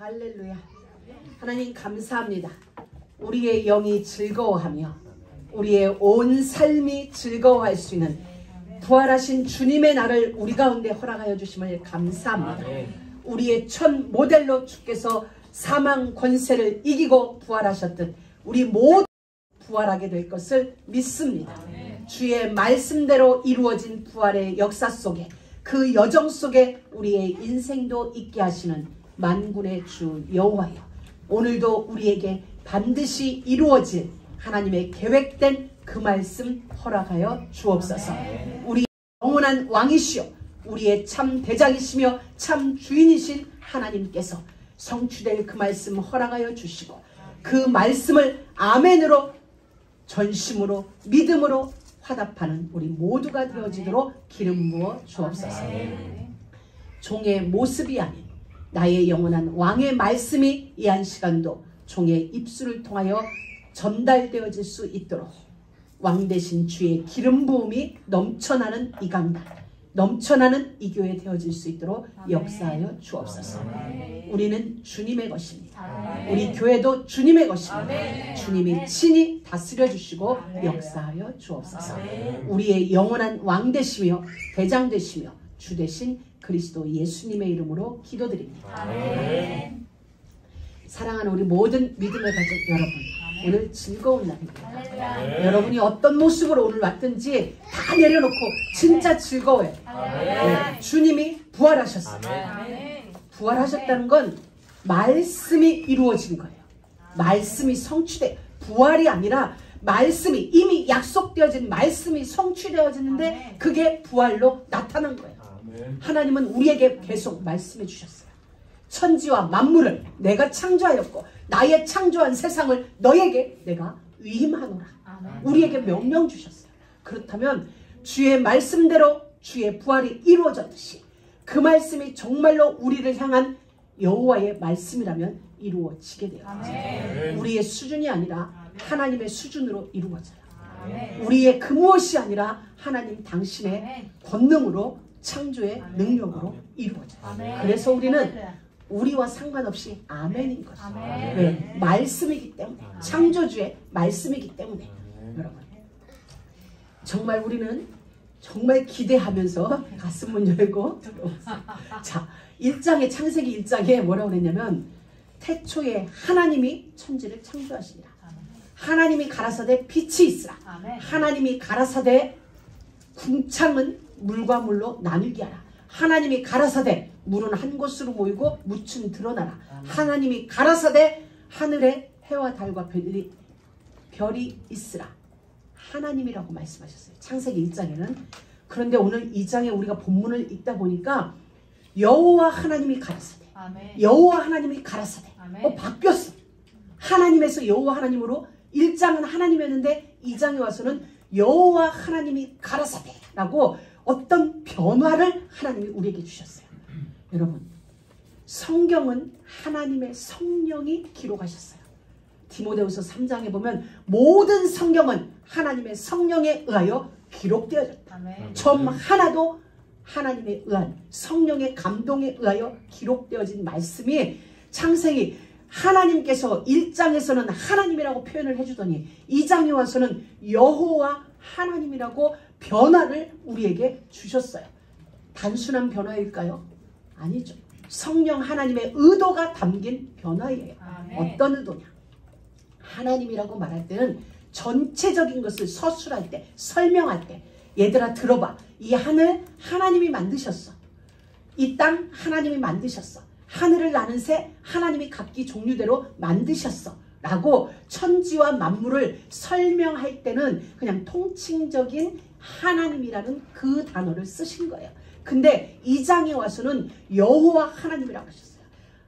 할렐루야. 하나님 감사합니다. 우리의 영이 즐거워하며 우리의 온 삶이 즐거워할 수 있는 부활하신 주님의 날을 우리 가운데 허락하여 주심을 감사합니다. 우리의 첫 모델로 주께서 사망 권세를 이기고 부활하셨듯 우리 모두 부활하게 될 것을 믿습니다. 주의 말씀대로 이루어진 부활의 역사 속에 그 여정 속에 우리의 인생도 있게 하시는 만군의 주 여호와여, 오늘도 우리에게 반드시 이루어질 하나님의 계획된 그 말씀 허락하여 주옵소서. 우리 영원한 왕이시여 우리의 참 대장이시며 참 주인이신 하나님께서 성취될 그 말씀 허락하여 주시고 그 말씀을 아멘으로 전심으로 믿음으로 화답하는 우리 모두가 되어지도록 기름 부어 주옵소서. 종의 모습이 아닌 나의 영원한 왕의 말씀이 이 한 시간도 종의 입술을 통하여 전달되어질 수 있도록 왕 대신 주의 기름 부음이 넘쳐나는 이 강단, 넘쳐나는 이 교회 되어질 수 있도록 역사하여 주옵소서. 우리는 주님의 것입니다. 우리 교회도 주님의 것입니다. 주님이 친히 다스려 주시고 역사하여 주옵소서. 우리의 영원한 왕 되시며 대장 되시며 주 되신 그리스도 예수님의 이름으로 기도드립니다. 사랑하는 우리 모든 믿음의 가족 여러분, 오늘 즐거운 날입니다. 여러분이 어떤 모습으로 오늘 왔든지 다 내려놓고 진짜 즐거워요. 네, 주님이 부활하셨습니다. 부활하셨다는 건 말씀이 이루어진 거예요. 말씀이 성취돼, 부활이 아니라 말씀이 이미 약속되어진 말씀이 성취되어졌는데 그게 부활로 나타난 거예요. 하나님은 우리에게 계속 말씀해 주셨어요. 천지와 만물을 내가 창조하였고 나의 창조한 세상을 너에게 내가 위임하노라. 우리에게 명령 주셨어요. 그렇다면 주의 말씀대로 주의 부활이 이루어졌듯이 그 말씀이 정말로 우리를 향한 여호와의 말씀이라면 이루어지게 돼요. 우리의 수준이 아니라 하나님의 수준으로 이루어져요. 우리의 그 무엇이 아니라 하나님 당신의 권능으로 창조의 능력으로 이루어져요. 그래서 우리는 우리와 상관없이 아멘인 거죠. 왜? 말씀이기 때문에, 창조주의 말씀이기 때문에. 여러분, 정말 우리는 정말 기대하면서 가슴문 열고 들어오세요. 자, 1장에 창세기 1장에 뭐라고 그랬냐면 태초에 하나님이 천지를 창조하시니라. 하나님이 가라사대 빛이 있으라. 하나님이 가라사대 궁창은 물과 물로 나누게 하라. 하나님이 가라사대 물은 한 곳으로 모이고 묻힌 드러나라. 하나님이 가라사대 하늘에 해와 달과 별이 있으라. 하나님이라고 말씀하셨어요. 창세기 1장에는. 그런데 오늘 2장에 우리가 본문을 읽다 보니까 여호와 하나님이 가라사대, 여호와 하나님이 가라사대. 바뀌었어. 하나님에서 여호와 하나님으로 1장은 하나님이었는데 2장에 와서는 여호와 하나님이 가라사대라고 어떤 변화를 하나님이 우리에게 주셨어요. 여러분, 성경은 하나님의 성령이 기록하셨어요. 디모데후서 3장에 보면 모든 성경은 하나님의 성령에 의하여 기록되어졌다. 점 하나도 하나님에 의한 성령의 감동에 의하여 기록되어진 말씀이 창세기 하나님께서 1장에서는 하나님이라고 표현을 해주더니 2장에 와서는 여호와 하나님이라고 변화를 우리에게 주셨어요. 단순한 변화일까요? 아니죠. 성령 하나님의 의도가 담긴 변화예요. 어떤 의도냐? 하나님이라고 말할 때는 전체적인 것을 서술할 때, 설명할 때, 얘들아 들어봐. 이 하늘 하나님이 만드셨어. 이 땅 하나님이 만드셨어. 하늘을 나는 새 하나님이 각기 종류대로 만드셨어. 라고 천지와 만물을 설명할 때는 그냥 통칭적인 하나님이라는 그 단어를 쓰신 거예요. 근데 2장에 와서는 여호와 하나님이라고 하셨어요.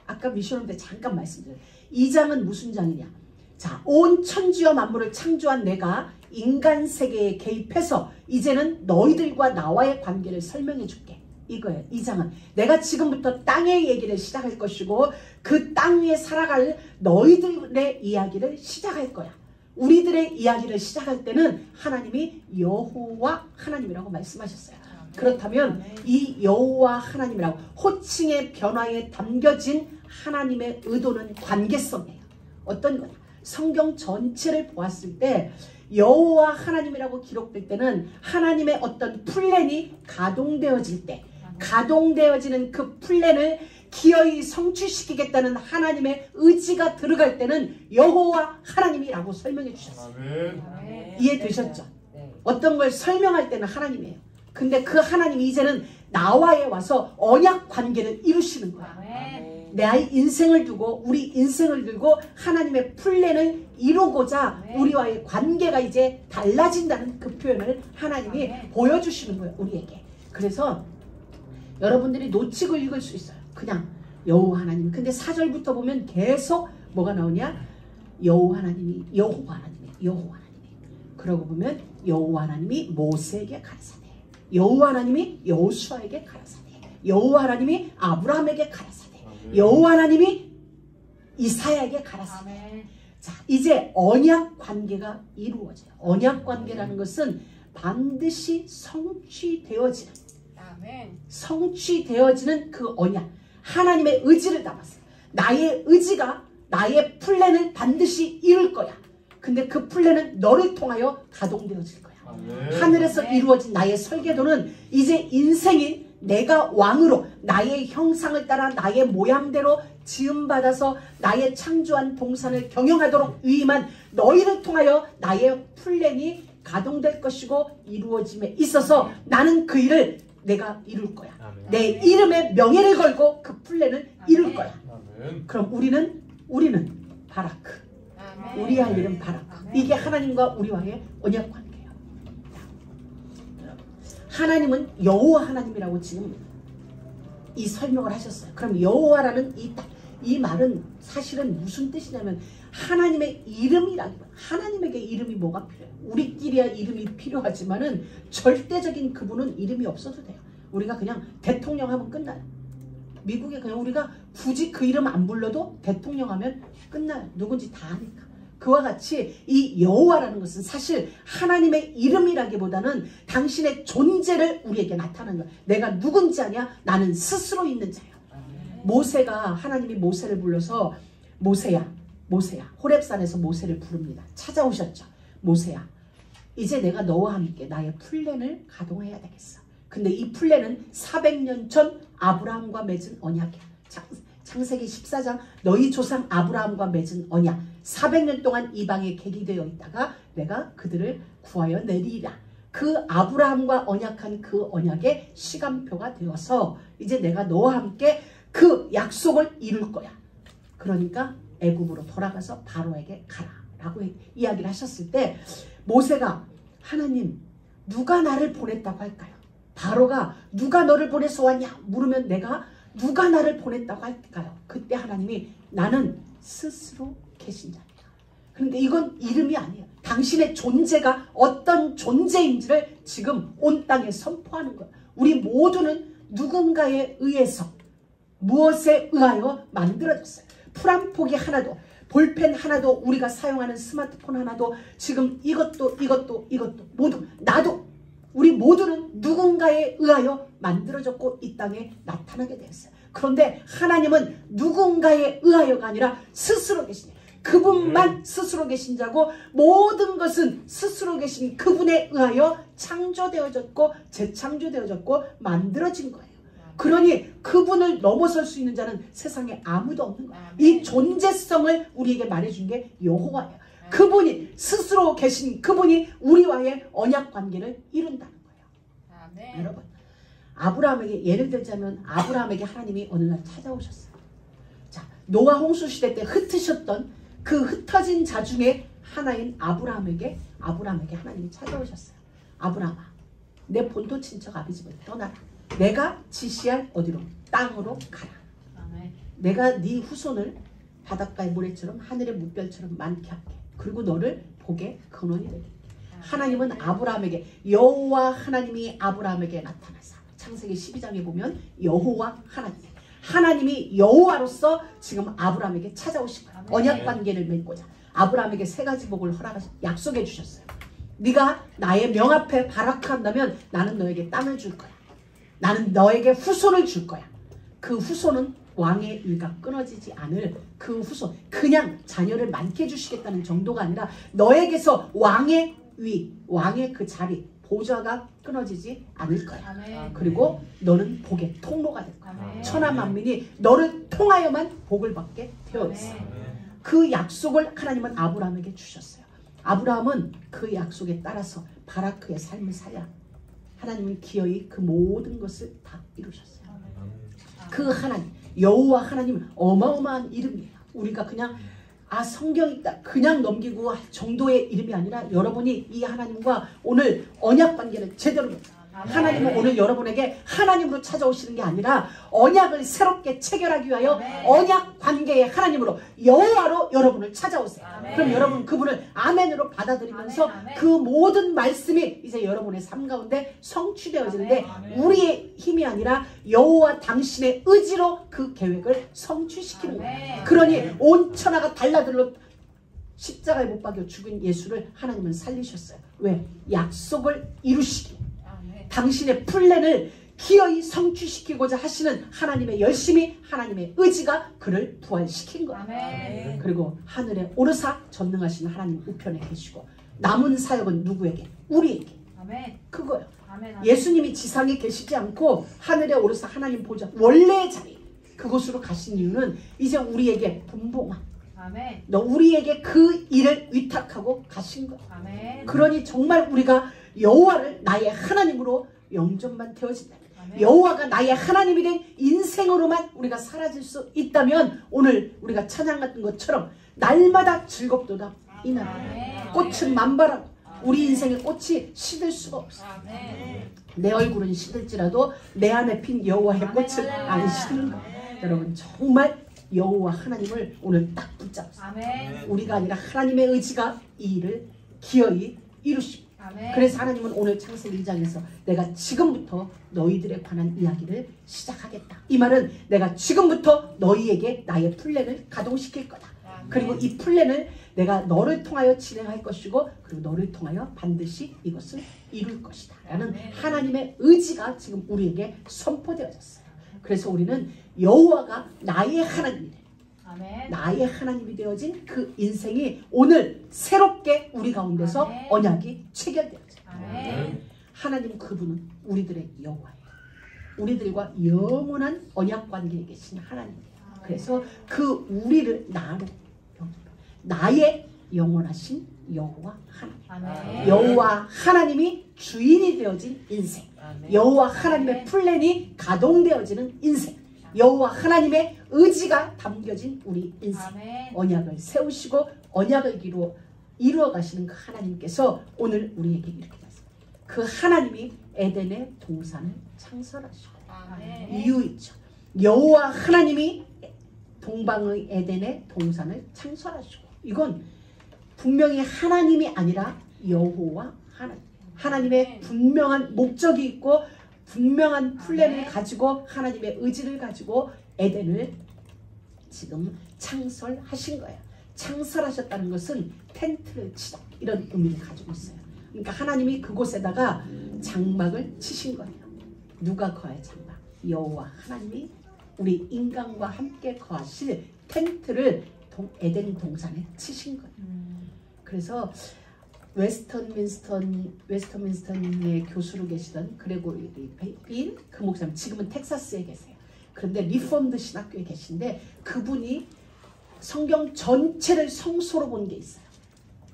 아까 미션홈 때 잠깐 말씀드렸어요. 2장은 무슨 장이냐? 자, 온 천지와 만물을 창조한 내가 인간 세계에 개입해서 이제는 너희들과 나와의 관계를 설명해 줄게. 이거예요. 2장은 내가 지금부터 땅의 얘기를 시작할 것이고 그 땅 위에 살아갈 너희들의 이야기를 시작할 거야. 우리들의 이야기를 시작할 때는 하나님이 여호와 하나님이라고 말씀하셨어요. 그렇다면 이 여호와 하나님이라고 호칭의 변화에 담겨진 하나님의 의도는 관계성이에요. 어떤 거냐? 성경 전체를 보았을 때 여호와 하나님이라고 기록될 때는 하나님의 어떤 플랜이 가동되어질 때, 가동되어지는 그 플랜을 기어이 성취시키겠다는 하나님의 의지가 들어갈 때는 여호와 하나님이라고 설명해 주셨어요. 이해되셨죠? 어떤 걸 설명할 때는 하나님이에요. 근데 그 하나님이 이제는 나와에 와서 언약 관계를 이루시는 거야. 내 아이 인생을 두고 우리 인생을 들고 하나님의 플랜을 이루고자 우리와의 관계가 이제 달라진다는 그 표현을 하나님이 보여주시는 거예요. 우리에게. 그래서 여러분들이 놓치고 읽을 수 있어요. 그냥 여호와 하나님. 근데 4절부터 보면 계속 뭐가 나오냐? 여호와 하나님이 여호와 하나님이 여호와 하나님이. 그러고 보면 여호와 하나님이 모세에게 가라사대, 여호와 하나님이 여호수아에게 가라사대, 여호와 하나님이 아브라함에게 가라사대, 여호와 하나님이 이사야에게 가라사대. 자, 이제 언약 관계가 이루어져요. 언약 관계라는 것은 반드시 성취되어지는, 성취되어지는 그 언약. 하나님의 의지를 담았어요. 나의 의지가 나의 플랜을 반드시 이룰 거야. 근데 그 플랜은 너를 통하여 가동되어질 거야. 하늘에서 이루어진 나의 설계도는 이제 인생인 내가 왕으로 나의 형상을 따라 나의 모양대로 지음받아서 나의 창조한 동산을 경영하도록 위임한 너희를 통하여 나의 플랜이 가동될 것이고 이루어짐에 있어서 나는 그 일을 내가 이룰 거야. 내 이름에 명예를 걸고 그 플랜을 이룰 거야. 그럼 우리는 바라크. 우리 할 일은 바라크. 이게 하나님과 우리와의 언약 관계예요. 하나님은 여호와 하나님이라고 지금 이 설명을 하셨어요. 그럼 여호와라는 이 말은 사실은 무슨 뜻이냐면 하나님의 이름이라는 거예요. 하나님에게 이름이 뭐가 필요해요? 우리끼리야 이름이 필요하지만은 절대적인 그분은 이름이 없어도 돼요. 우리가 그냥 대통령 하면 끝나요. 미국에 그냥 우리가 굳이 그 이름 안 불러도 대통령 하면 끝나요. 누군지 다 아니까. 그와 같이 이 여호와라는 것은 사실 하나님의 이름이라기보다는 당신의 존재를 우리에게 나타나는 거야. 내가 누군지 아냐? 나는 스스로 있는 자야. 모세가 하나님이 모세를 불러서 모세야 호렙산에서 모세를 부릅니다. 찾아오셨죠. 모세야, 이제 내가 너와 함께 나의 플랜을 가동해야 되겠어. 근데 이 플랜은 400년 전 아브라함과 맺은 언약이야. 창세기 14장 너희 조상 아브라함과 맺은 언약. 400년 동안 이방에 객이되어 있다가 내가 그들을 구하여 내리리라. 그 아브라함과 언약한 그 언약의 시간표가 되어서 이제 내가 너와 함께 그 약속을 이룰 거야. 그러니까 애굽으로 돌아가서 바로에게 가라 라고 이야기를 하셨을 때 모세가 하나님 누가 나를 보냈다고 할까요? 바로가 누가 너를 보내서 왔냐 물으면 내가 누가 나를 보냈다고 할까요? 그때 하나님이 나는 스스로 계신 자입니다. 그런데 이건 이름이 아니에요. 당신의 존재가 어떤 존재인지를 지금 온 땅에 선포하는 거예요. 우리 모두는 누군가에 의해서 무엇에 의하여 만들어졌어요. 풀 한 폭이 하나도, 볼펜 하나도, 우리가 사용하는 스마트폰 하나도, 지금 이것도 모두, 나도, 우리 모두는 누군가에 의하여 만들어졌고 이 땅에 나타나게 되었어요. 그런데 하나님은 누군가에 의하여가 아니라 스스로 계신, 그분만 스스로 계신 자고 모든 것은 스스로 계신 그분에 의하여 창조되어졌고 재창조되어졌고 만들어진 거예요. 그러니 그분을 넘어설 수 있는 자는 세상에 아무도 없는 거예요. 이 존재성을 우리에게 말해준 게 여호와예요. 그분이 스스로 계신 그분이 우리와의 언약 관계를 이룬다는 거예요. 아멘. 여러분, 아브라함에게 예를 들자면 아브라함에게 하나님이 어느 날 찾아오셨어요. 자, 노아 홍수 시대 때 흩으셨던 그 흩어진 자 중에 하나인 아브라함에게 하나님이 찾아오셨어요. 아브라함아, 내 본토 친척 아비집을 떠나라. 내가 지시할 어디로? 땅으로 가라. 아멘. 내가 네 후손을 바닷가의 모래처럼 하늘의 물결처럼 많게 할게. 그리고 너를 복의 근원이 되게. 하나님은 아브라함에게, 여호와 하나님이 아브라함에게 나타나사 창세기 12장에 보면 여호와 하나님이 여호와로서 지금 아브라함에게 찾아오신 거예요. 언약 관계를 맺고자 아브라함에게 3가지 복을 약속해 주셨어요. 네가 나의 명 앞에 바라크한다면 나는 너에게 땅을 줄 거야. 나는 너에게 후손을 줄 거야. 그 후손은 왕의 위가 끊어지지 않을 그 후손, 그냥 자녀를 많게 해주시겠다는 정도가 아니라 너에게서 왕의 위, 왕의 그 자리, 보좌가 끊어지지 않을 거야. 아멘. 그리고 너는 복의 통로가 될 거야. 아멘. 천하 만민이 너를 통하여만 복을 받게 되어 있어. 그 약속을 하나님은 아브라함에게 주셨어요. 아브라함은 그 약속에 따라서 바라크의 삶을 살아 하나님은 기어이 그 모든 것을 다 이루셨어요. 그 하나님, 여호와 하나님은 어마어마한 이름이에요. 우리가 그냥 성경 있다 그냥 넘기고 할 정도의 이름이 아니라 여러분이 이 하나님과 오늘 언약 관계를 제대로 하나님은 오늘 여러분에게 하나님으로 찾아오시는 게 아니라 언약을 새롭게 체결하기 위하여 언약 관계의 하나님으로 여호와로 여러분을 찾아오세요. 그럼 여러분 그분을 아멘으로 받아들이면서 그 모든 말씀이 이제 여러분의 삶 가운데 성취되어지는데 우리의 힘이 아니라 여호와 당신의 의지로 그 계획을 성취시키는 거예요. 그러니 온 천하가 달라들로 십자가에 못 박여 죽은 예수를 하나님은 살리셨어요. 왜? 약속을 이루시기, 당신의 플랜을 기어이 성취시키고자 하시는 하나님의 열심이, 하나님의 의지가 그를 부활시킨 거예요. 아멘. 그리고 하늘에 오르사 전능하신 하나님 우편에 계시고 남은 사역은 누구에게? 우리에게. 아멘. 그거예요. 아멘. 예수님이 지상에 계시지 않고 하늘에 오르사 하나님 보좌 원래의 자리 그곳으로 가신 이유는 이제 우리에게 분봉함, 아멘. 우리에게 그 일을 위탁하고 가신 거예요. 아멘. 그러니 정말 우리가 여호와를 나의 하나님으로 영접만 되어진다면, 여호와가 나의 하나님이 된 인생으로만 우리가 사라질 수 있다면 오늘 우리가 찬양 같은 것처럼 날마다 즐겁도다 이 나라. 꽃은 만발하고 우리 인생의 꽃이 시들 수가 없어. 내 얼굴은 시들지라도 내 안에 핀 여호와의 꽃은 안 시드는 거예요. 여러분 정말 여호와 하나님을 오늘 딱 붙잡으세요. 우리가 아니라 하나님의 의지가 이 일을 기어이 이루십니다. 그래서 하나님은 오늘 창세기 1장에서 내가 지금부터 너희들에 관한 이야기를 시작하겠다. 이 말은 내가 지금부터 너희에게 나의 플랜을 가동시킬 거다. 그리고 이 플랜을 내가 너를 통하여 진행할 것이고 그리고 너를 통하여 반드시 이것을 이룰 것이다 라는 하나님의 의지가 지금 우리에게 선포되어졌어요. 그래서 우리는 여호와가 나의 하나님이래. 나의 하나님이 되어진 그 인생이 오늘 새롭게 우리 가운데서 언약이 체결되어져요. 하나님 그분은 우리들의 여호와예요. 우리들과 영원한 언약 관계에 계신 하나님이에요. 그래서 그 우리를 나로 나의 영원하신 여호와 하나님, 여호와 하나님이 주인이 되어진 인생, 여호와 하나님의 플랜이 가동되어지는 인생, 여호와 하나님의 의지가 담겨진 우리 인생, 언약을 세우시고 언약을 이루어 가시는 그 하나님께서 오늘 우리에게 이렇게 말씀합니다. 그 하나님이 에덴의 동산을 창설하시고 이유 있죠. 여호와 하나님이 동방의 에덴의 동산을 창설하시고 이건 분명히 하나님이 아니라 여호와 하나님, 하나님의 분명한 목적이 있고 분명한 플랜을 가지고 하나님의 의지를 가지고 에덴을 지금 창설하신 거예요. 창설하셨다는 것은 텐트를 치다 이런 의미를 가지고 있어요. 그러니까 하나님이 그곳에다가 장막을 치신 거예요. 누가 거할 장막? 여호와 하나님이 우리 인간과 함께 거하실 텐트를 에덴 동산에 치신 거예요. 그래서 웨스터민스턴의 교수로 계시던 그레고리 빈 그 목사님 지금은 텍사스에 계세요. 그런데 리폼드 신학교에 계신데 그분이 성경 전체를 성소로 본 게 있어요.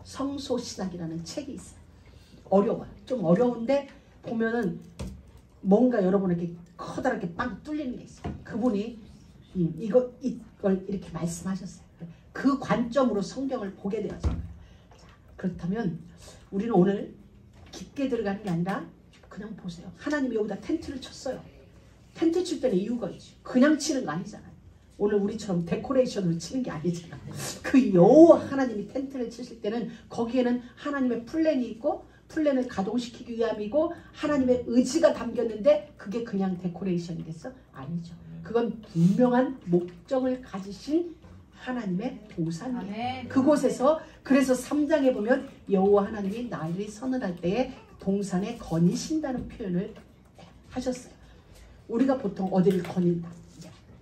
성소신학이라는 책이 있어요. 어려워요. 좀 어려운데 보면은 뭔가 여러분에게 커다랗게 빵 뚫리는 게 있어요. 그분이 이걸 이렇게 말씀하셨어요. 그 관점으로 성경을 보게 되어져요. 그렇다면 우리는 오늘 깊게 들어가는 게 아니라 그냥 보세요. 하나님이 여기다 텐트를 쳤어요. 텐트 칠 때는 이유가 있지. 그냥 치는 거 아니잖아요. 오늘 우리처럼 데코레이션으로 치는 게 아니잖아요. 그 여호와 하나님이 텐트를 치실 때는 거기에는 하나님의 플랜이 있고 플랜을 가동시키기 위함이고 하나님의 의지가 담겼는데 그게 그냥 데코레이션이겠어? 아니죠. 그건 분명한 목적을 가지신 하나님의 동산이에요. 그곳에서 그래서 3장에 보면 여호와 하나님이 날이 서늘할 때에 동산에 거니신다는 표현을 하셨어요. 우리가 보통 어디를 거닌다?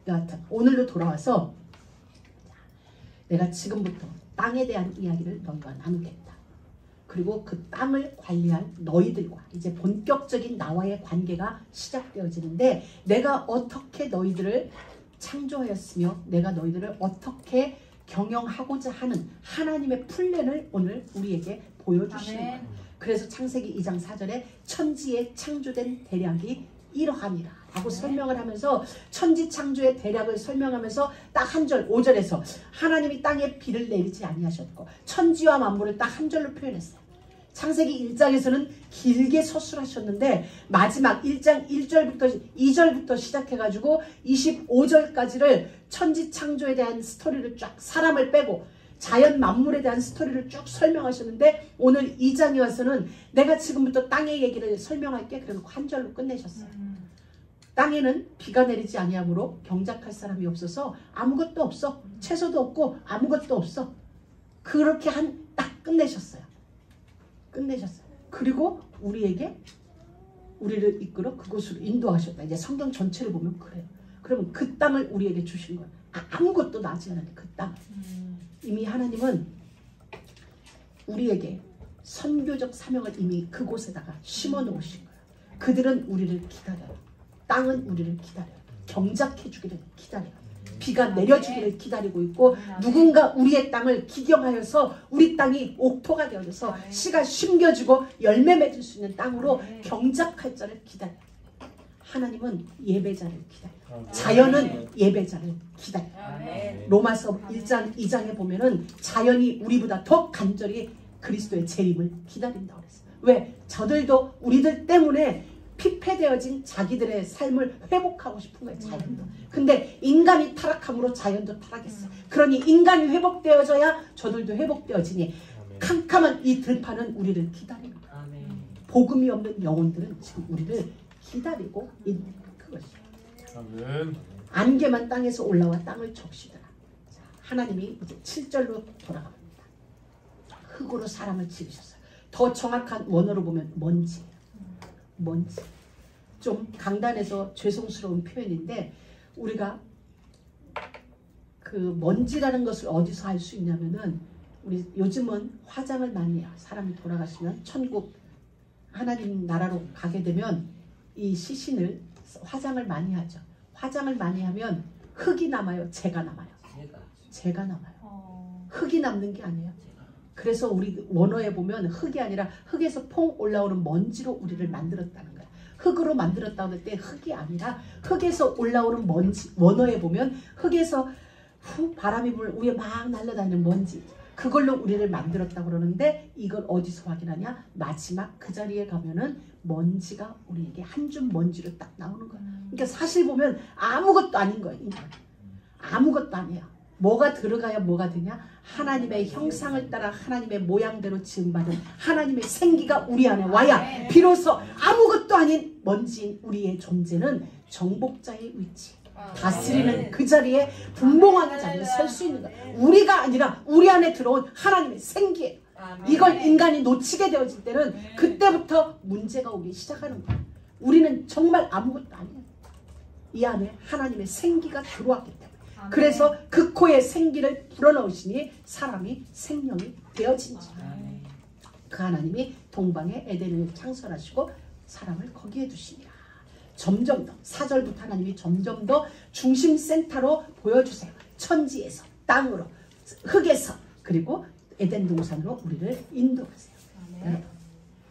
여하튼 오늘로 돌아와서 내가 지금부터 땅에 대한 이야기를 너희와 나누겠다. 그리고 그 땅을 관리할 너희들과 이제 본격적인 나와의 관계가 시작되어지는데 내가 어떻게 너희들을 창조하였으며 내가 너희들을 어떻게 경영하고자 하는 하나님의 플랜을 오늘 우리에게 보여주시는 거예요. 그래서 창세기 2장 4절에 천지에 창조된 대략이 이러하니라 라고 설명을 하면서 천지 창조의 대략을 설명하면서 딱 한 절 5절에서 하나님이 땅에 비를 내리지 아니하셨고 천지와 만물을 딱 한 절로 표현했어요. 창세기 1장에서는 길게 서술하셨는데 마지막 1장 1절부터 2절부터 시작해가지고 25절까지를 천지 창조에 대한 스토리를 쫙 사람을 빼고 자연 만물에 대한 스토리를 쭉 설명하셨는데 오늘 2장에 와서는 내가 지금부터 땅의 얘기를 설명할게 그래놓고 한 절로 끝내셨어요. 땅에는 비가 내리지 아니하므로 경작할 사람이 없어서 아무것도 없어. 채소도 없고 아무것도 없어. 그렇게 딱 끝내셨어요. 끝내셨어요. 그리고 우리에게 우리를 이끌어 그곳으로 인도하셨다. 이제 성경 전체를 보면 그래요. 그러면 그 땅을 우리에게 주신 거예요. 아무것도 나지 않은 그 땅. 이미 하나님은 우리에게 선교적 사명을 이미 그곳에다가 심어 놓으신 거예요. 그들은 우리를 기다려요. 땅은 우리를 기다려요. 경작해 주기를 기다려요. 비가 내려주기를 기다리고 있고 누군가 우리의 땅을 기경하여서 우리 땅이 옥토가 되어져서 씨가 심겨지고 열매 맺을 수 있는 땅으로 경작할 자를 기다려요. 하나님은 예배자를 기다려요. 자연은 예배자를 기다려요. 로마서 1장 2장에 보면은 자연이 우리보다 더 간절히 그리스도의 재림을 기다린다고 그랬어요. 왜? 저들도 우리들 때문에 피폐되어진 자기들의 삶을 회복하고 싶은 거예요. 자연도. 근데 인간이 타락함으로 자연도 타락했어요. 그러니 인간이 회복되어져야 저들도 회복되어지니 캄캄한 이 들판은 우리를 기다리는 거예요. 복음이 없는 영혼들은 지금 우리를 기다리고 있는 그것이에요. 안개만 땅에서 올라와 땅을 적시더라. 하나님이 이제 7절로 돌아갑니다. 흙으로 사람을 지으셨어요. 더 정확한 원어로 보면 먼지예요. 먼지. 좀 강단에서 죄송스러운 표현인데 우리가 그 먼지라는 것을 어디서 알 수 있냐면은 우리 요즘은 화장을 많이 해요. 사람이 돌아가시면 천국 하나님 나라로 가게 되면 이 시신을 화장을 많이 하죠. 화장을 많이 하면 흙이 남아요. 재가 남아요. 재가 남아요. 흙이 남는 게 아니에요. 그래서 우리 원어에 보면 흙이 아니라 흙에서 퐁 올라오는 먼지로 우리를 만들었다는 거예요. 흙으로 만들었다고 할 때 흙이 아니라 흙에서 올라오는 먼지. 원어에 보면 흙에서 바람이 불 위에 막 날아다니는 먼지. 그걸로 우리를 만들었다고 그러는데 이걸 어디서 확인하냐? 마지막 그 자리에 가면은 먼지가 우리에게 한 줌 먼지로 딱 나오는 거예요. 그러니까 사실 보면 아무것도 아닌 거예요. 인간. 아무것도 아니에요. 뭐가 들어가야 뭐가 되냐? 하나님의 형상을 따라 하나님의 모양대로 지음받은 하나님의 생기가 우리 안에 와야 비로소 아무것도 아닌 먼지인 우리의 존재는 정복자의 위치, 다스리는 그 자리에 분봉하는 자리에 설 수 있는 거예요. 우리가 아니라 우리 안에 들어온 하나님의 생기예요. 이걸 인간이 놓치게 되어질 때는 그때부터 문제가 오기 시작하는 거예요. 우리는 정말 아무것도 아니에요. 이 안에 하나님의 생기가 들어왔기 때문에. 그래서 그 코에 생기를 불어넣으시니 사람이 생명이 되어진지. 그 하나님이 동방에 에덴을 창설하시고 사람을 거기에 두시니라. 점점 더 4절부터 하나님이 점점 더 중심센터로 보여주세요. 천지에서 땅으로 흙에서 그리고 에덴 동산으로 우리를 인도하세요. 네.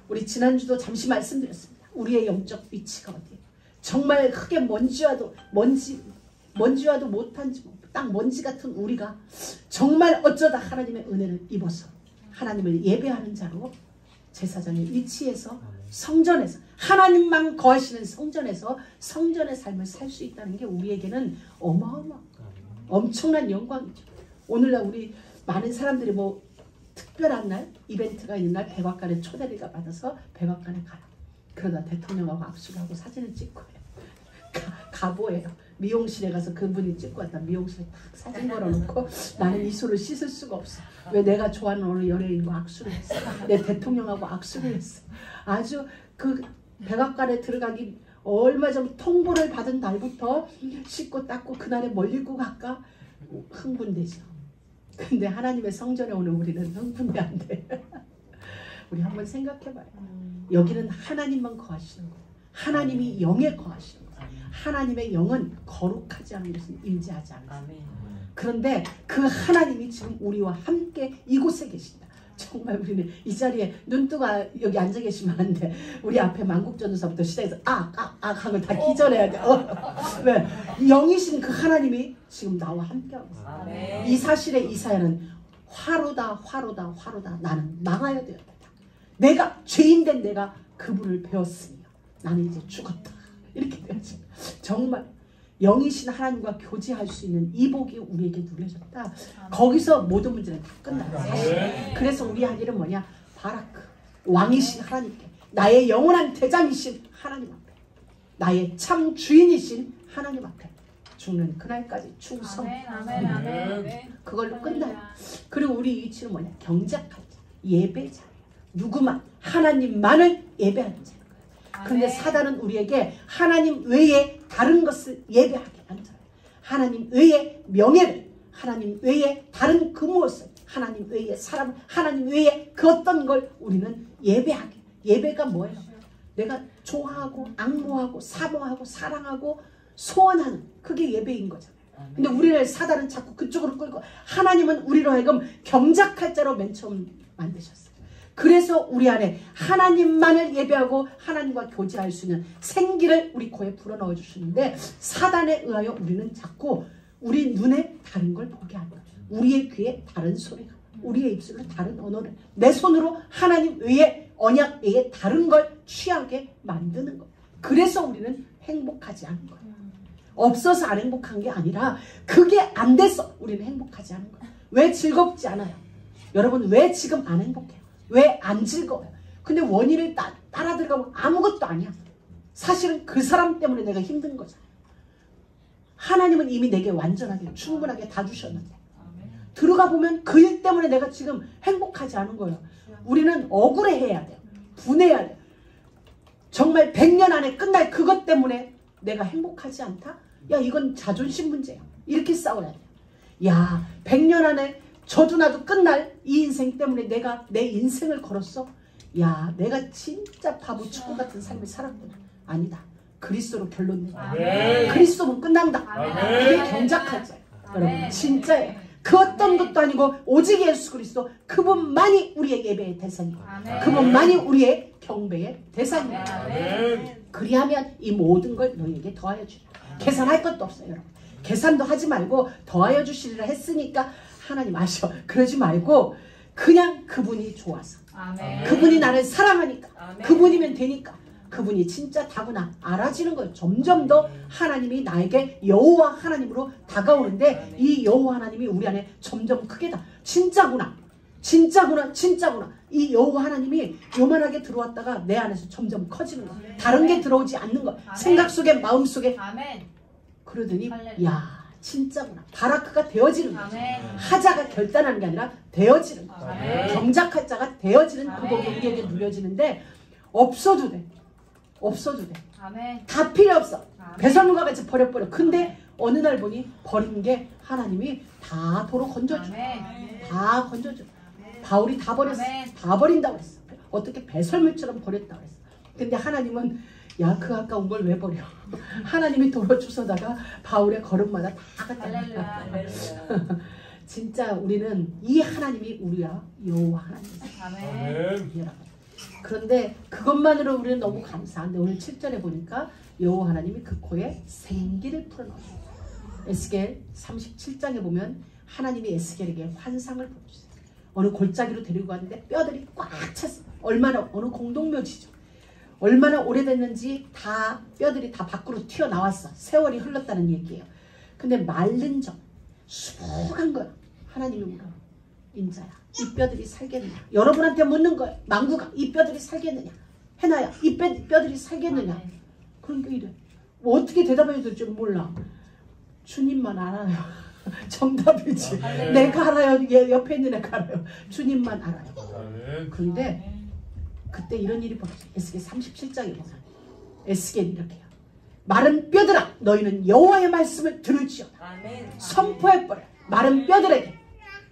우리 지난주도 잠시 말씀드렸습니다. 우리의 영적 위치가 어디예요? 정말 흙의 먼지와도 못한 딱 먼지 같은 우리가 정말 어쩌다 하나님의 은혜를 입어서 하나님을 예배하는 자로 제사장의 위치에서 성전에서 하나님만 거하시는 성전에서 성전의 삶을 살 수 있다는 게 우리에게는 엄청난 영광이죠. 오늘날 우리 많은 사람들이 뭐 특별한 날 이벤트가 있는 날 백악관에 초대를 받아서 백악관에 가요. 그러다 대통령하고 악수를 하고 사진을 찍고 해요. 가보예요. 미용실에 가서 그분이 찍고 왔다. 미용실에 딱 사진 걸어놓고 나는 이 손을 씻을 수가 없어. 왜 내가 좋아하는 어느 연예인과 악수를 했어. 내 대통령하고 악수를 했어. 아주 그 백악관에 들어가기 얼마 전 통보를 받은 날부터 씻고 닦고 그날에 뭘 입고 갈까 흥분되죠. 근데 하나님의 성전에 오는 우리는 흥분이 안 돼. 우리 한번 생각해봐요. 여기는 하나님만 거하시는 거예요. 하나님이 영에 거하시는 거예요. 하나님의 영은 거룩하지 않은 것은 임재하지 않습니다. 그런데 그 하나님이 지금 우리와 함께 이곳에 계신다. 정말 우리는 이 자리에 눈뜨가 여기 앉아 계시면 안 돼. 우리 앞에 만국전도사부터 시작해서 하면 다 기절해야 돼. 왜? 영이신 그 하나님이 지금 나와 함께하고 있어요. 이 사실에 이사야는 화로다 나는 망하여 되었다. 내가 죄인된 내가 그분을 배웠으니 나는 이제 죽었다. 이렇게 되었죠. 정말 영이신 하나님과 교제할 수 있는 이 복이 우리에게 누려졌다. 거기서 모든 문제는 다 끝났어요. 그래서 우리 할 일은 뭐냐? 바라크 왕이신 하나님께, 나의 영원한 대장이신 하나님 앞에, 나의 참 주인이신 하나님 앞에 죽는 그날까지 충성. 그걸로 끝나요. 그리고 우리 위치는 뭐냐? 경작할 자, 예배자. 누구만? 하나님만을 예배하는 자. 그런데 사단은 우리에게 하나님 외에 다른 것을 예배하게 만들어요. 하나님 외에 명예를, 하나님 외에 다른 그 무엇을, 하나님 외에 사람, 하나님 외에 그 어떤 걸 우리는 예배하게. 예배가 뭐예요? 내가 좋아하고 악모하고 사모하고 사랑하고 소원하는 그게 예배인 거잖아요. 근데 우리를 사단은 자꾸 그쪽으로 끌고, 하나님은 우리로 하여금 경작할 자로 맨 처음 만드셨어요. 그래서 우리 안에 하나님만을 예배하고 하나님과 교제할 수 있는 생기를 우리 코에 불어넣어 주시는데, 사단에 의하여 우리는 자꾸 우리 눈에 다른 걸 보게 하고, 우리의 귀에 다른 소리가, 우리의 입술로 다른 언어를, 내 손으로 하나님 외에, 언약 외에 다른 걸 취하게 만드는 거예요. 그래서 우리는 행복하지 않은 거예요. 없어서 안 행복한 게 아니라 그게 안 돼서 우리는 행복하지 않은 거예요. 왜 즐겁지 않아요? 여러분, 왜 지금 안 행복해요? 왜 안 즐거워요? 근데 원인을 따라 들어가면 아무것도 아니야. 사실은 그 사람 때문에 내가 힘든 거잖아요. 하나님은 이미 내게 완전하게 충분하게 다 주셨는데 들어가 보면 그 일 때문에 내가 지금 행복하지 않은 거예요. 우리는 억울해해야 돼요. 분해해야 돼요. 정말 100년 안에 끝날 그것 때문에 내가 행복하지 않다? 야, 이건 자존심 문제야. 이렇게 싸워야 돼요. 야, 100년 안에 저도 나도 끝날 이 인생 때문에 내가 내 인생을 걸었어? 야, 내가 진짜 바보 축구 같은 삶을 살았구나. 아니다. 그리스도로 결론 내. 그리스도는 끝난다. 이게 경작할 자예요. 여러분, 진짜예요. 그 어떤 것도 아니고 오직 예수 그리스도, 그분만이 우리의 예배의 대상이고 그분만이 우리의 경배의 대상이에요. 그리하면 이 모든 걸 너희에게 더하여 주리라. 계산할 것도 없어요. 여러분, 계산도 하지 말고 더하여 주시리라 했으니까 하나님 아셔, 그러지 말고 그냥 그분이 좋아서, 그분이 나를 사랑하니까, 그분이면 되니까, 그분이 진짜 다구나 알아지는 거예요. 점점 더 하나님이 나에게 여호와 하나님으로 다가오는데, 이 여호와 하나님이 우리 안에 점점 크게 다 진짜구나, 진짜구나, 진짜구나. 이 여호와 하나님이 요만하게 들어왔다가 내 안에서 점점 커지는 거예요. 다른 게 들어오지 않는 거예요. 생각 속에, 마음 속에. 그러더니 야, 진짜구나. 바라크가 되어지는 거죠. 하자가 결단하는 게 아니라 되어지는 거죠. 경작할 자가 되어지는 그 복이 우리에게 누려지는데, 없어도 돼. 없어도 돼. 다 필요 없어. 배설물과 같이 버려버려. 근데 어느 날 보니 버린 게 하나님이 다 도로 건져줘. 다 건져줘. 바울이 다 버렸어. 다 버린다고 했어. 어떻게 배설물처럼 버렸다고 했어. 근데 하나님은 야, 그 아까운 걸 왜 버려? 하나님이 도로 주워다가 바울의 걸음마다 다 갖다 놨다. 진짜 우리는 이 하나님이 우리야 여호와 하나님이세요. 여러분. 그런데 그것만으로 우리는 너무 감사한데, 오늘 7절에 보니까 여호와 하나님이 그 코에 생기를 풀어넣으셨어요. 에스겔 37장에 보면 하나님이 에스겔에게 환상을 보여주세요. 어느 골짜기로 데리고 갔는데 뼈들이 꽉 찼어요. 얼마나, 어느 공동묘지죠. 얼마나 오래됐는지 다 뼈들이 다 밖으로 튀어나왔어. 세월이 흘렀다는 얘기예요. 근데 마른 점, 수북한 거야. 하나님이 물어. 인자야, 이 뼈들이 살겠느냐? 여러분한테 묻는 거예요. 망구가, 이 뼈들이 살겠느냐? 해나야, 이 뼈들이 살겠느냐? 그러니까 이래. 뭐 어떻게 대답해야 될지 몰라. 주님만 알아요. 정답이지. 내가 알아요. 옆에 있는 애가 알아요. 주님만 알아요. 그런데 그때 이런 일이 벌어져요. 에스겔 37장에 보면 에스겔이 이렇게 해요. 마른 뼈들아 너희는 여호와의 말씀을 들을지어다. 선포해버려. 마른 뼈들에게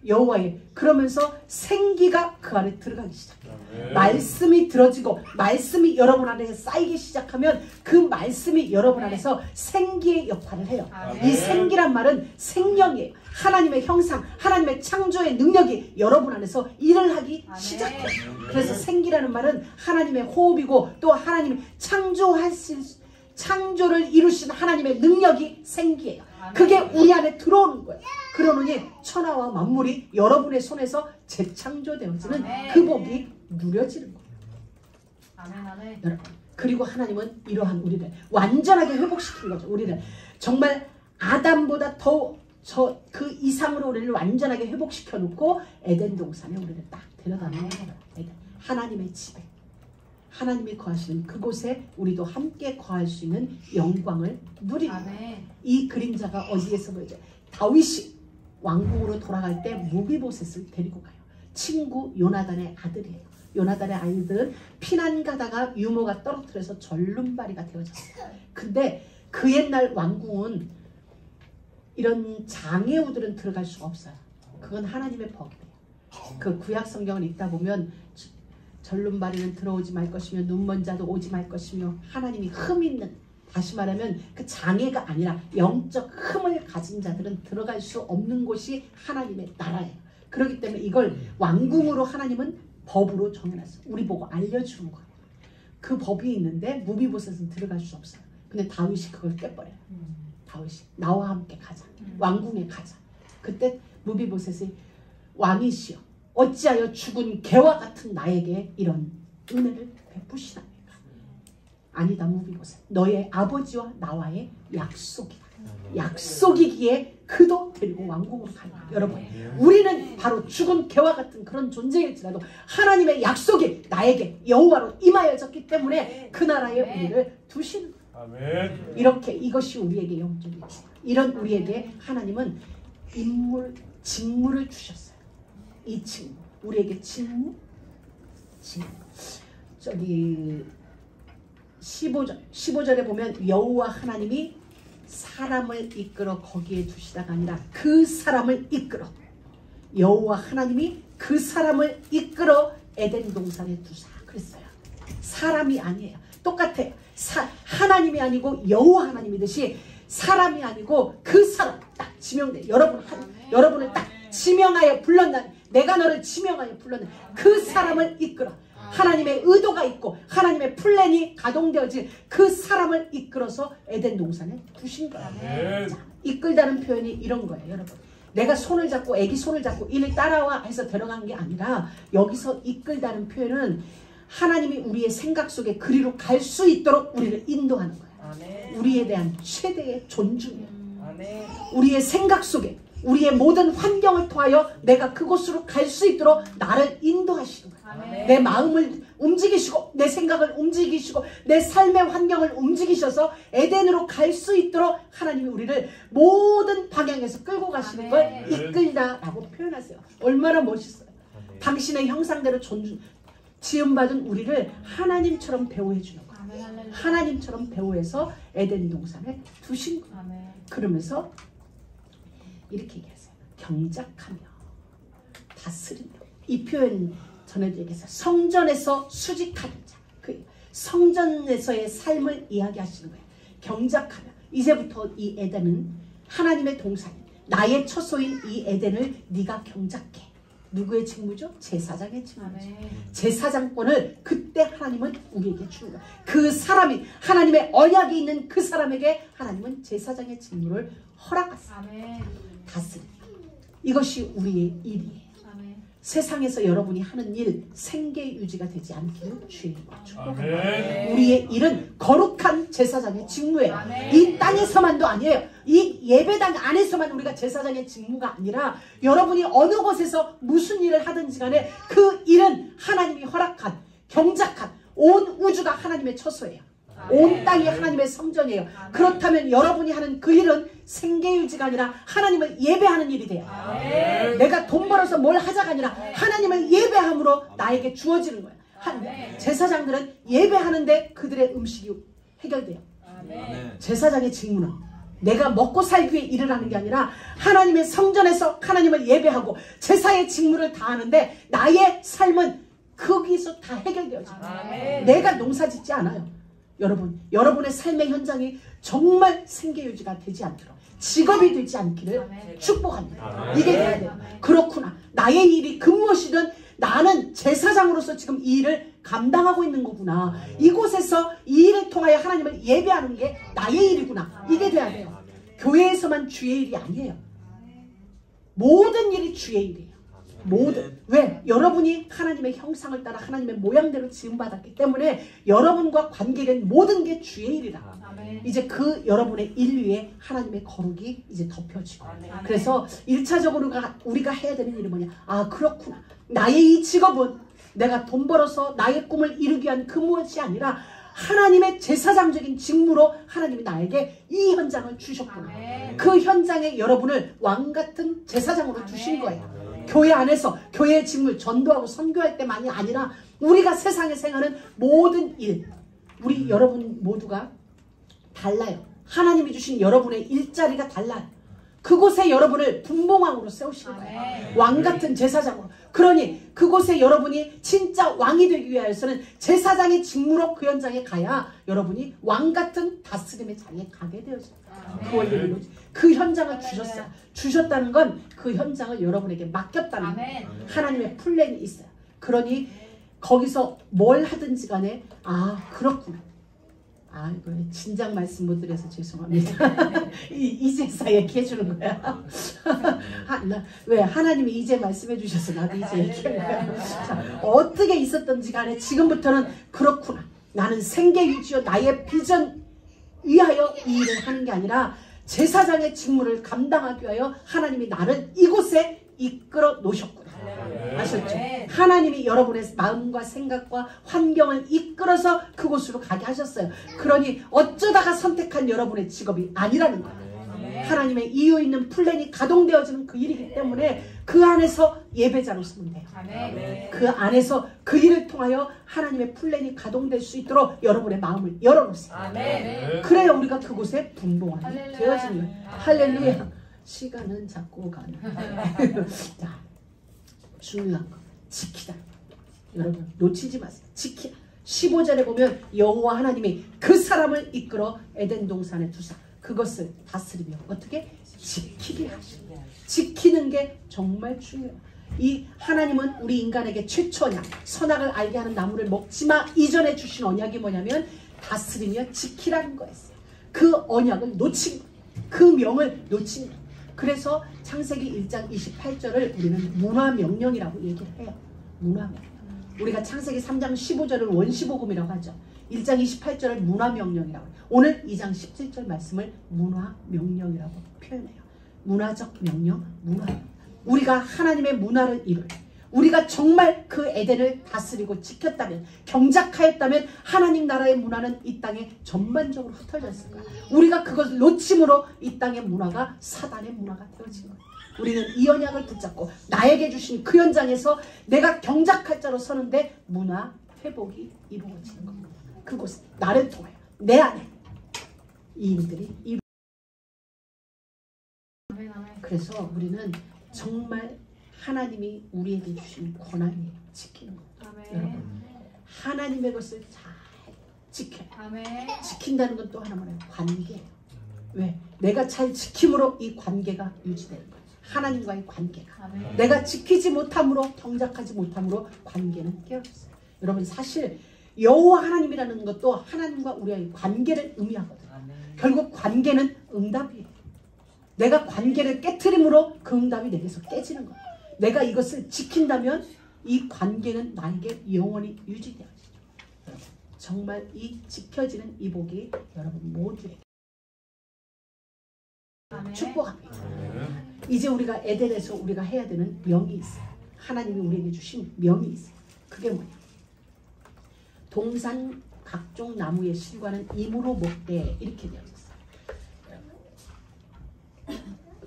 여호와의, 그러면서 생기가 그 안에 들어가기 시작해요. 말씀이 들어지고 말씀이 여러분 안에 쌓이기 시작하면 그 말씀이 여러분 안에서 생기의 역할을 해요. 이 생기란 말은 생명이에요. 하나님의 형상, 하나님의 창조의 능력이 여러분 안에서 일을 하기 시작해요. 그래서 생기라는 말은 하나님의 호흡이고 또 하나님이 창조를 이루신 하나님의 능력이 생기예요. 그게 우리 안에 들어오는 거예요. 그러느니 천하와 만물이 여러분의 손에서 재창조되어지는 그 복이 누려지는 거예요. 여러분, 그리고 하나님은 이러한 우리를 완전하게 회복시킨 거죠. 우리를 정말 아담보다 더 그 이상으로 우리를 완전하게 회복시켜 놓고 에덴 동산에 우리를 딱 데려다 놓은 거예요. 하나님의 집에, 하나님이 거하시는 그곳에 우리도 함께 거할 수 있는 영광을 누리는 거예요. 이 그림자가 어디에서 보이죠? 다윗이 왕궁으로 돌아갈 때 무비보셋을 데리고 가요. 친구 요나단의 아들이에요. 요나단의 아이들은 피난 가다가 유모가 떨어뜨려서 절름발이가 되어졌어요. 근데 그 옛날 왕궁은 이런 장애우들은 들어갈 수가 없어요. 그건 하나님의 법이에요. 그 구약 성경을 읽다 보면 절름발이는 들어오지 말 것이며 눈먼 자도 오지 말 것이며 하나님이 흠 있는, 다시 말하면 그 장애가 아니라 영적 흠을 가진 자들은 들어갈 수 없는 곳이 하나님의 나라예요. 그렇기 때문에 이걸 왕궁으로 하나님은 법으로 정해놨어요. 우리 보고 알려주는 거예요. 그 법이 있는데 무비보셋은 들어갈 수 없어요. 근데 다윗이 그걸 깨버려요. 다윗이 나와 함께 가자. 왕궁에 가자. 그때 무비보셋이 왕이시여 어찌하여 죽은 개와 같은 나에게 이런 은혜를 베푸시나이까. 아니다 무비보셋, 너의 아버지와 나와의 약속이다. 약속이기에 그도 데리고 왕궁으로 가요. 여러분, 우리는 바로 죽은 개와 같은 그런 존재일지라도 하나님의 약속이 나에게 여호와로 임하여졌기 때문에 그 나라에 우리를 두시는 거예요. 아멘. 이렇게 이것이 우리에게 영적이죠. 이런 우리에게 하나님은 직무를 주셨어요. 이 직무, 우리에게 직무. 저기 15절에 보면 여호와 하나님이 사람을 이끌어 거기에 두시다가 아니라 그 사람을 이끌어, 여호와 하나님이 그 사람을 이끌어 에덴 동산에 두사 그랬어요. 사람이 아니에요. 똑같아요. 하나님이 아니고 여호와 하나님이듯이 사람이 아니고 그 사람 딱 지명돼. 여러분을 딱 지명하여 불렀나, 내가 너를 지명하여 불렀나, 그 사람을 이끌어. 하나님의 의도가 있고 하나님의 플랜이 가동되어진 그 사람을 이끌어서 에덴 동산에 두신 거예요. 자, 이끌다는 표현이 이런 거예요. 여러분, 내가 손을 잡고 애기 손을 잡고 이를 따라와 해서 데려간 게 아니라 여기서 이끌다는 표현은 하나님이 우리의 생각 속에 그리로 갈 수 있도록 우리를 인도하는 거예요. 우리에 대한 최대의 존중이에요. 우리의 생각 속에 우리의 모든 환경을 통하여 내가 그곳으로 갈 수 있도록 나를 인도하시는 거예요. 내 마음을 움직이시고 내 생각을 움직이시고 내 삶의 환경을 움직이셔서 에덴으로 갈 수 있도록 하나님이 우리를 모든 방향에서 끌고 가시는 걸 이끌다라고 표현하세요. 얼마나 멋있어요. 당신의 형상대로 지음받은 우리를 하나님처럼 배우해 주는 거예요. 하나님처럼 배우해서 에덴 동산에 두신 거예요. 그러면서 이렇게 얘기했어요. 경작하며 다스리며. 이 표현 전에도 얘기했어요. 성전에서 수직하는 자, 그 성전에서의 삶을 이야기하시는 거예요. 경작하며. 이제부터 이 에덴은 하나님의 동산이, 나의 처소인 이 에덴을 네가 경작해. 누구의 직무죠? 제사장의 직무죠. 제사장권을 그때 하나님은 우리에게 주는 거예요. 그 사람이, 하나님의 언약이 있는 그 사람에게 하나님은 제사장의 직무를 허락하세요. 다스립니다. 이것이 우리의 일이에요. 세상에서 여러분이 하는 일 생계 유지가 되지 않기를 주의 이름으로 축복합니다. 우리의 일은 거룩한 제사장의 직무예요. 이 땅에서만도 아니에요. 이 예배당 안에서만 우리가 제사장의 직무가 아니라 여러분이 어느 곳에서 무슨 일을 하든지 간에 그 일은 하나님이 허락한, 경작한, 온 우주가 하나님의 처소예요. 온 땅이 하나님의 성전이에요. 그렇다면 여러분이 하는 그 일은 생계유지가 아니라 하나님을 예배하는 일이 돼요. 내가 돈 벌어서 뭘 하자가 아니라 하나님을 예배함으로 나에게 주어지는 거예요. 제사장들은 예배하는데 그들의 음식이 해결돼요. 제사장의 직무는 내가 먹고 살기 위해 일을 하는 게 아니라 하나님의 성전에서 하나님을 예배하고 제사의 직무를 다하는데 나의 삶은 거기서 다 해결되어집니다. 내가 농사 짓지 않아요. 여러분의 삶의 현장이 정말 생계유지가 되지 않도록 직업이 되지 않기를 축복합니다. 이게 돼야 돼요. 그렇구나. 나의 일이 그 무엇이든 나는 제사장으로서 지금 이 일을 감당하고 있는 거구나. 이곳에서 이 일을 통하여 하나님을 예배하는 게 나의 일이구나. 이게 돼야 돼요. 교회에서만 주의 일이 아니에요. 모든 일이 주의 일이에요. 모든. 왜? 여러분이 하나님의 형상을 따라 하나님의 모양대로 지음받았기 때문에 여러분과 관계된 모든 게 주의 일이라. 이제 그 여러분의 일 위에 하나님의 거룩이 이제 덮여지고. 그래서 1차적으로 우리가 해야 되는 일은 뭐냐? 아, 그렇구나. 나의 이 직업은 내가 돈 벌어서 나의 꿈을 이루기 위한 그 무엇이 아니라 하나님의 제사장적인 직무로 하나님이 나에게 이 현장을 주셨구나. 그 현장에 여러분을 왕같은 제사장으로 두신 거예요. 교회 안에서 교회의 직무 전도하고 선교할 때만이 아니라 우리가 세상에 생하는 모든 일, 우리 여러분 모두가 달라요. 하나님이 주신 여러분의 일자리가 달라요. 그곳에 여러분을 분봉왕으로 세우시는 거예요. 왕같은 제사장으로. 그러니 그곳에 여러분이 진짜 왕이 되기 위하여서는 제사장의 직무로 그 현장에 가야 여러분이 왕같은 다스림의 자리에 가게 되어집니다. 그 원리를 그 현장을 주셨어요. 주셨다는 건 그 현장을 여러분에게 맡겼다는 거예요. 하나님의 플랜이 있어요. 그러니 거기서 뭘 하든지 간에 아, 그렇구나. 아, 이거 진작 말씀 못 드려서 죄송합니다. 이제서 얘기해 주는 거야. 왜? 하나님이 이제 말씀해 주셔서 나도 이제 얘기한 거야. 자, 어떻게 있었던지 간에 지금부터는 그렇구나. 나는 생계 유지요 나의 비전 위하여 이 일을 하는 게 아니라 제사장의 직무를 감당하기 위하여 하나님이 나를 이곳에 이끌어 놓으셨구나. 아셨죠? 하나님이 여러분의 마음과 생각과 환경을 이끌어서 그곳으로 가게 하셨어요. 그러니 어쩌다가 선택한 여러분의 직업이 아니라는 거예요. 하나님의 이유 있는 플랜이 가동되어지는 그 일이기 때문에 그 안에서 예배자로 서면 돼요. 그 안에서 그 일을 통하여 하나님의 플랜이 가동될 수 있도록 여러분의 마음을 열어놓으세요. 그래야 우리가 그곳에 분봉하게 되어지는 거예요. 할렐루야. 시간은 자꾸 가는 자, 중요한 거 지키다. 여러분 놓치지 마세요. 지키다. 15절에 보면 여호와 하나님이 그 사람을 이끌어 에덴 동산에 두사 그것을 다스리며 어떻게 지키게 하시고 지키는 게 정말 중요해요. 이 하나님은 우리 인간에게 최초 언약 선악을 알게 하는 나무를 먹지마 이전에 주신 언약이 뭐냐면 다스리며 지키라는 거였어요. 그 언약을 놓친 거예요. 그 명을 놓친 거예요. 그래서 창세기 1장 28절을 우리는 문화명령이라고 얘기를 해요. 문화명령. 우리가 창세기 3장 15절을 원시복음이라고 하죠. 1장 28절을 문화명령이라고 해요. 오늘 2장 17절 말씀을 문화명령이라고 표현해요. 문화적 명령, 문화명령. 우리가 하나님의 문화를 이룰 우리가 정말 그 에덴을 다스리고 지켰다면 경작하였다면 하나님 나라의 문화는 이 땅에 전반적으로 흩어져 있을 거야. 우리가 그것을 놓침으로 이 땅의 문화가 사단의 문화가 되어진 거야. 우리는 이 언약을 붙잡고 나에게 주신 그 현장에서 내가 경작할 자로 서는데 문화 회복이 이루어지는 겁니다. 그곳 나를 통하여 내 안에 이 일들이 그래서 우리는 정말 하나님이 우리에게 주신 권한이에요. 지키는 거. 여러분 하나님의 것을 잘 지켜요. 지킨다는 건 또 하나 말해요. 관계예요. 왜? 내가 잘 지킴으로 이 관계가 유지되는 거예요. 하나님과의 관계가. 내가 지키지 못함으로 경작하지 못함으로 관계는 깨어졌어요. 여러분 사실 여호와 하나님이라는 것도 하나님과 우리의 관계를 의미하거든요. 결국 관계는 응답이에요. 내가 관계를 깨트림으로 그 응답이 내게서 깨지는 거예요. 내가 이것을 지킨다면 이 관계는 나에게 영원히 유지되어지죠. 여러분, 정말 이 지켜지는 이 복이 여러분 모두에게 축복합니다. 이제 우리가 에덴에서 우리가 해야 되는 명이 있어요. 하나님이 우리에게 주신 명이 있어요. 그게 뭐냐? 동산 각종 나무의 실과는 임으로 먹되 이렇게 되어 있어요.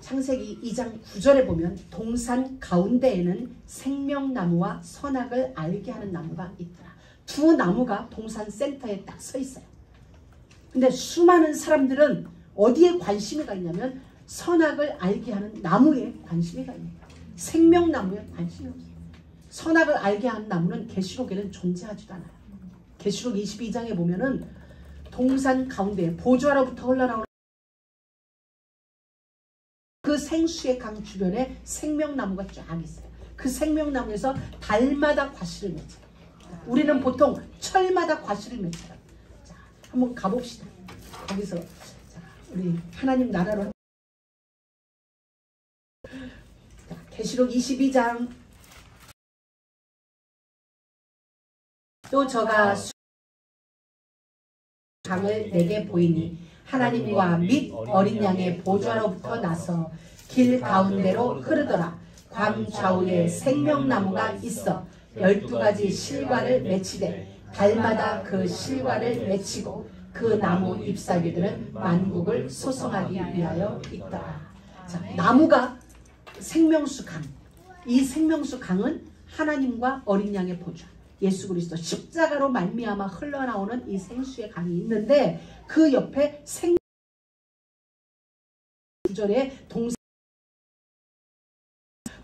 창세기 2장 9절에 보면 동산 가운데에는 생명나무와 선악을 알게 하는 나무가 있더라. 두 나무가 동산 센터에 딱 서 있어요. 근데 수많은 사람들은 어디에 관심이 가 있냐면 선악을 알게 하는 나무에 관심이 가 있습니다. 생명나무에 관심이 없어요. 선악을 알게 하는 나무는 계시록에는 존재하지도 않아요. 계시록 22장에 보면은 동산 가운데 보좌로부터 흘러나오는 그 생수의 강 주변에 생명나무가 쫙 있어요. 그 생명나무에서 달마다 과실을 맺어요. 우리는 보통 철마다 과실을 맺어요. 자, 한번 가봅시다. 거기서 자, 우리 하나님 나라로 자, 계시록 22장. 또 저가 강을 내게 보이니 하나님과 및 어린 양의 보좌로부터 나서 길 가운데로 흐르더라. 강 좌우에 생명나무가 있어 12가지 실과를 맺히되 달마다 그 실과를 맺히고 그 나무 잎사귀들은 만국을 소송하기 위하여 있더라. 자, 나무가 생명수 강. 이 생명수 강은 하나님과 어린 양의 보좌. 예수 그리스도 십자가로 말미암아 흘러나오는 이 생수의 강이 있는데 그 옆에 생 구절에 동사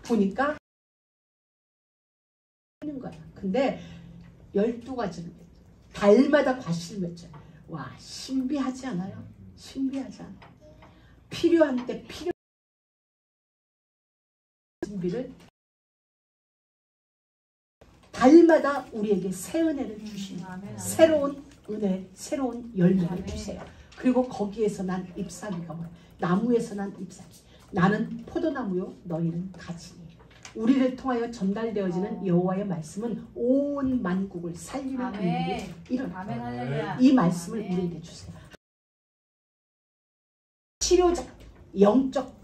보니까 하는 거야. 근데 12가지는 달마다 과실을 맺어요. 와, 신비하지 않아요? 신비하지 않아요? 필요한 때 필요 신비를 달마다 우리에게 새 은혜를 주시는 새로운 은혜, 새로운 열매를 주세요. 그리고 거기에서 난 잎사귀가 뭐야? 나무에서 난 잎사귀. 나는 포도나무요, 너희는 가지니. 우리를 통하여 전달되어지는 여호와의 말씀은 온 만국을 살리는 일이 일어나. 이 말씀을 우리에게 주세요. 치료자, 영적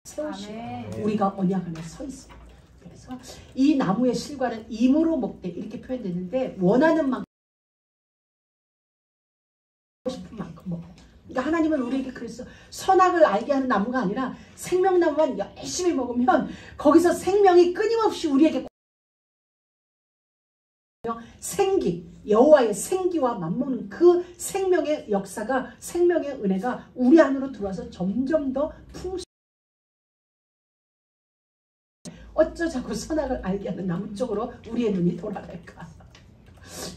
세우시고 우리가 언약 안에 서 있습니다. 그래서 이 나무의 실과는 임으로 먹되 이렇게 표현되는데 원하는 만큼 먹고 싶은 만큼 먹어요. 그러니까 하나님은 우리에게 그랬어. 선악을 알게 하는 나무가 아니라 생명나무만 열심히 먹으면 거기서 생명이 끊임없이 우리에게 생기, 여호와의 생기와 맞먹는 그 생명의 역사가, 생명의 은혜가 우리 안으로 들어와서 점점 더 풍성. 어쩌자고 선악을 알게 하는 나무 쪽으로 우리의 눈이 돌아갈까.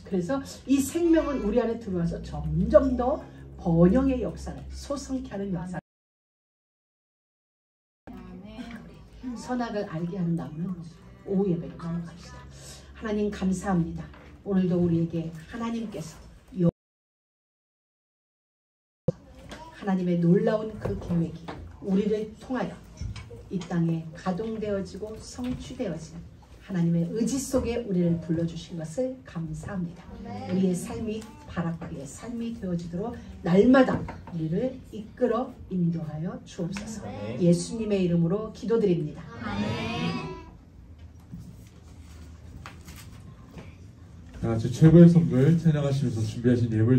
그래서 이 생명은 우리 안에 들어와서 점점 더 번영의 역사를 소성케 하는 역사. 선악을 알게 하는 나무는 오후 예배로 넘어갑시다. 하나님 감사합니다. 오늘도 우리에게 하나님께서 하나님의 놀라운 그 계획이 우리를 통하여 이 땅에 가동되어지고 성취되어지는 하나님의 의지 속에 우리를 불러주신 것을 감사합니다. 우리의 삶이 바라크의 삶이 되어지도록 날마다 우리를 이끌어 인도하여 주옵소서. 예수님의 이름으로 기도드립니다. 다 같이 최고의 선물 찬양하시면서 준비하신 예물